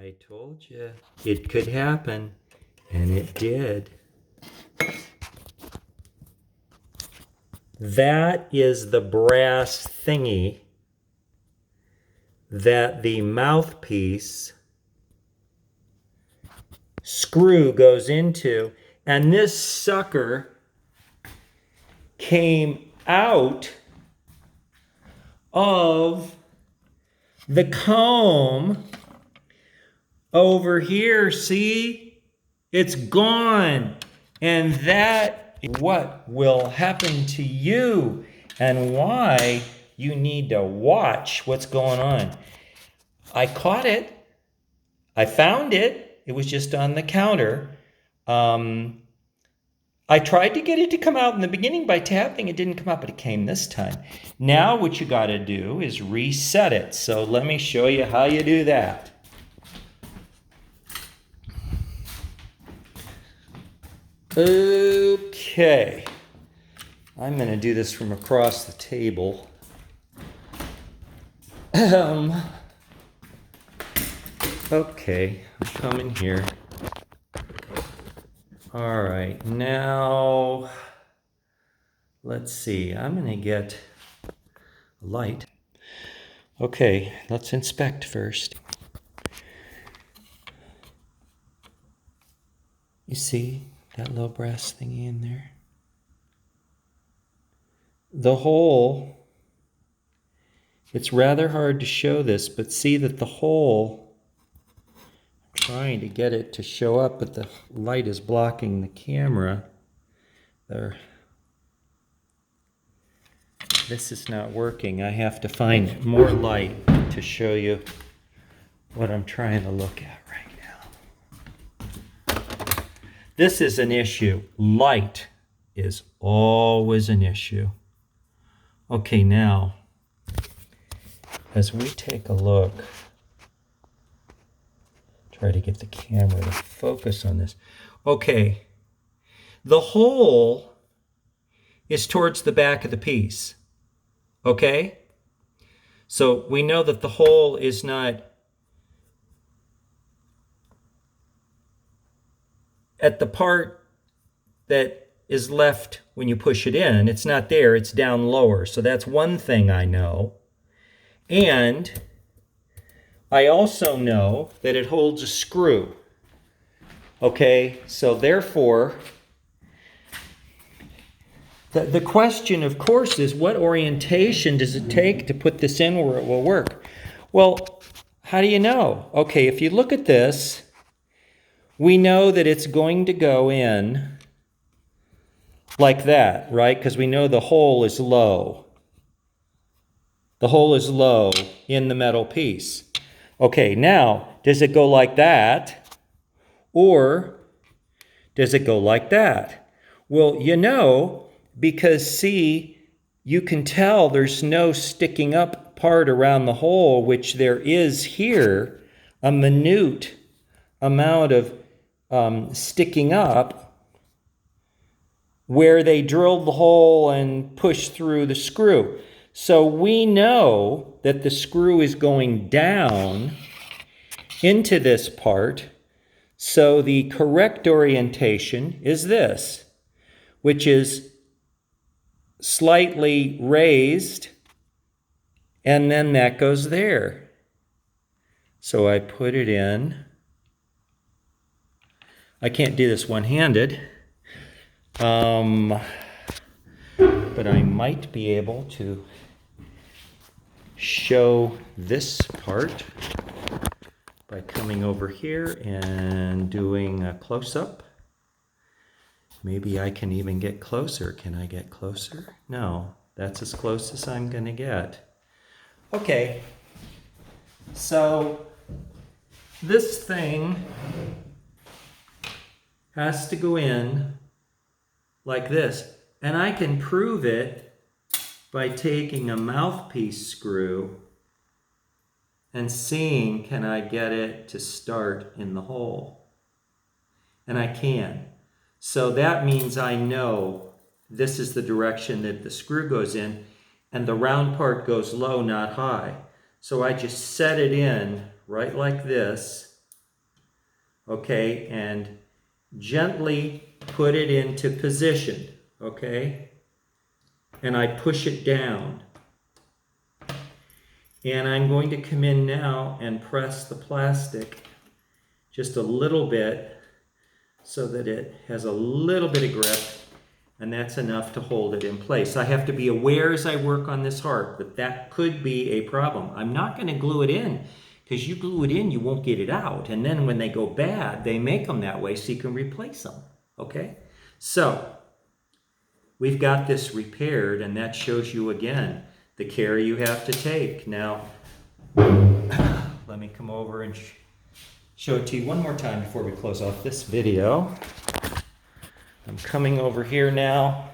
I told you it could happen, and it did. That is the brass thingy that the mouthpiece screw goes into, and this sucker came out of the comb over here. See, it's gone. And that is what will happen to you and why you need to watch what's going on. I caught it. I found it. It was just on the counter. I tried to get it to come out in the beginning by tapping. It didn't come out, but it came this time. Now what you got to do is reset it. So let me show you how you do that. Okay. I'm going to do this from across the table. Okay, I'm coming here. All right, now, let's see. I'm going to get a light. Okay, let's inspect first. You see that little brass thingy in there? The hole, it's rather hard to show this, but see that the hole, I'm trying to get it to show up, but the light is blocking the camera. There. This is not working. I have to find more light to show you what I'm trying to look at right now. This is an issue. Light is always an issue. Okay, now, as we take a look, try to get the camera to focus on this. Okay, the hole is towards the back of the piece. Okay? So we know that the hole is not at the part that is left when you push it in. It's not there, it's down lower. So that's one thing I know. And I also know that it holds a screw. Okay, so therefore, the question, of course, is what orientation does it take to put this in where it will work? Well, how do you know? Okay, if you look at this, we know that it's going to go in like that, right? Because we know the hole is low. The hole is low in the metal piece. Okay, now, does it go like that? Or does it go like that? Well, you know, because see, you can tell there's no sticking up part around the hole, which there is here, a minute amount of sticking up where they drilled the hole and pushed through the screw. So we know that the screw is going down into this part. So the correct orientation is this, which is slightly raised, and then that goes there. So I put it in. I can't do this one-handed, but I might be able to show this part by coming over here and doing a close-up. Maybe I can even get closer. Can I get closer? No, that's as close as I'm going to get. Okay, so this thing has to go in like this. And I can prove it by taking a mouthpiece screw and seeing, can I get it to start in the hole? And I can. So that means I know this is the direction that the screw goes in, and the round part goes low, not high. So I just set it in right like this, okay, and gently put it into position, okay? And I push it down. And I'm going to come in now and press the plastic just a little bit so that it has a little bit of grip, and that's enough to hold it in place. I have to be aware as I work on this harp that that could be a problem. I'm not going to glue it in, because you glue it in, you won't get it out. And then when they go bad, they make them that way so you can replace them, okay? So we've got this repaired, and that shows you again the care you have to take. Now, let me come over and show it to you one more time before we close off this video. I'm coming over here now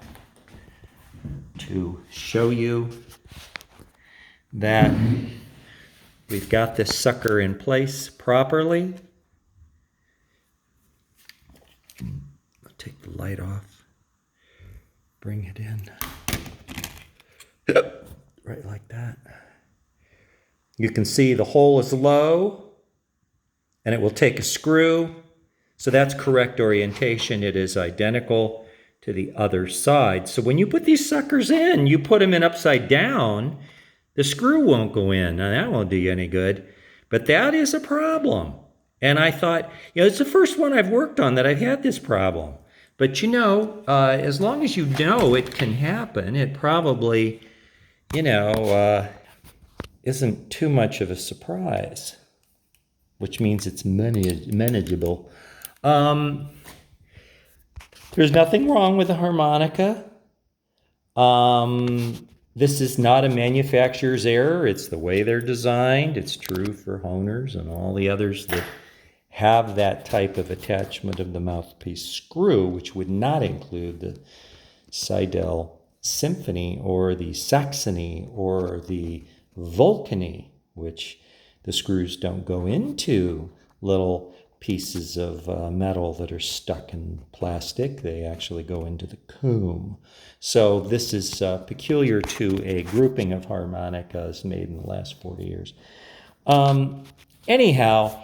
to show you that we've got this sucker in place properly. I'll take the light off, bring it in. Right like that. You can see the hole is low, and it will take a screw. So that's correct orientation. It is identical to the other side. So when you put these suckers in, you put them in upside down, the screw won't go in. Now that won't do you any good, but that is a problem. And I thought, it's the first one I've worked on that I've had this problem. But as long as you know it can happen, it probably, isn't too much of a surprise, which means it's manageable. There's nothing wrong with the harmonica. This is not a manufacturer's error. It's the way they're designed. It's true for Honers and all the others that have that type of attachment of the mouthpiece screw, which would not include the Seidel Symphony or the Saxony or the Vulcany, which the screws don't go into little pieces of metal that are stuck in plastic. They actually go into the comb. So this is peculiar to a grouping of harmonicas made in the last 40 years. Anyhow,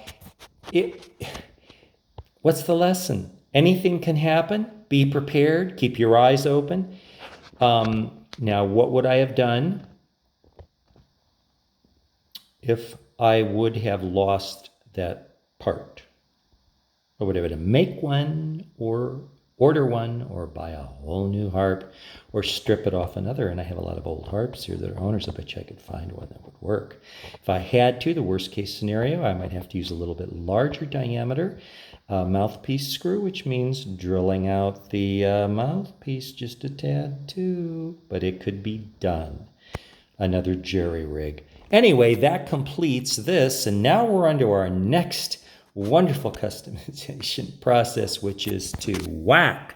what's the lesson? Anything can happen. Be prepared. Keep your eyes open. Now, what would I have done if I would have lost that part? I would have had to make one or order one or buy a whole new harp or strip it off another. And I have a lot of old harps here that are owners. I bet you I could find one that would work. If I had to, the worst case scenario, I might have to use a little bit larger diameter mouthpiece screw, which means drilling out the mouthpiece just a tad too, but it could be done. Another jerry rig. Anyway, that completes this, and now we're on to our next wonderful customization process, which is to whack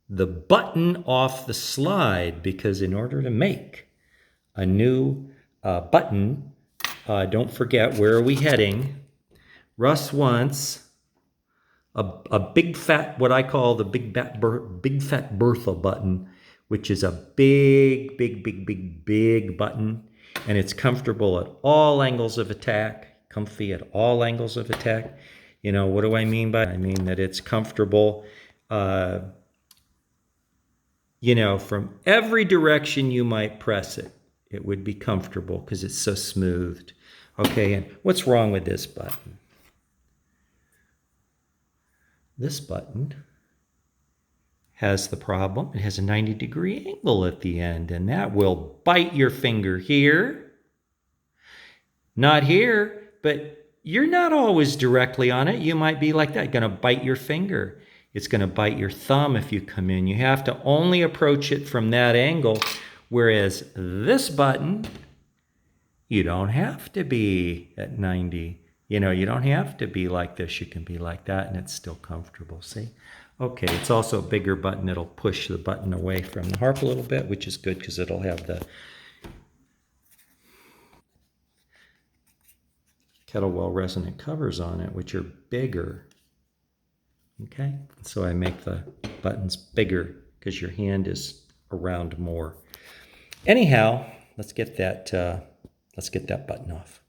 the button off the slide, because in order to make a new button, don't forget, where are we heading? Russ wants a big fat, what I call the big fat Bertha button, which is a big button, and it's comfortable at all angles of attack, comfy at all angles of attack. What do I mean by that? I mean that it's comfortable, from every direction you might press it. It would be comfortable because it's so smoothed. Okay, and what's wrong with this button? This button has the problem. It has a 90-degree angle at the end, and that will bite your finger here. Not here, but you're not always directly on it. You might be like that, going to bite your finger. It's going to bite your thumb if you come in. You have to only approach it from that angle, whereas this button, you don't have to be at 90. You don't have to be like this. You can be like that, and it's still comfortable, see? Okay, it's also a bigger button. It'll push the button away from the harp a little bit, which is good because it'll have the KETTLEWELL resonant covers on it, which are bigger. Okay, so I make the buttons bigger because your hand is around more. Anyhow, let's get that button off.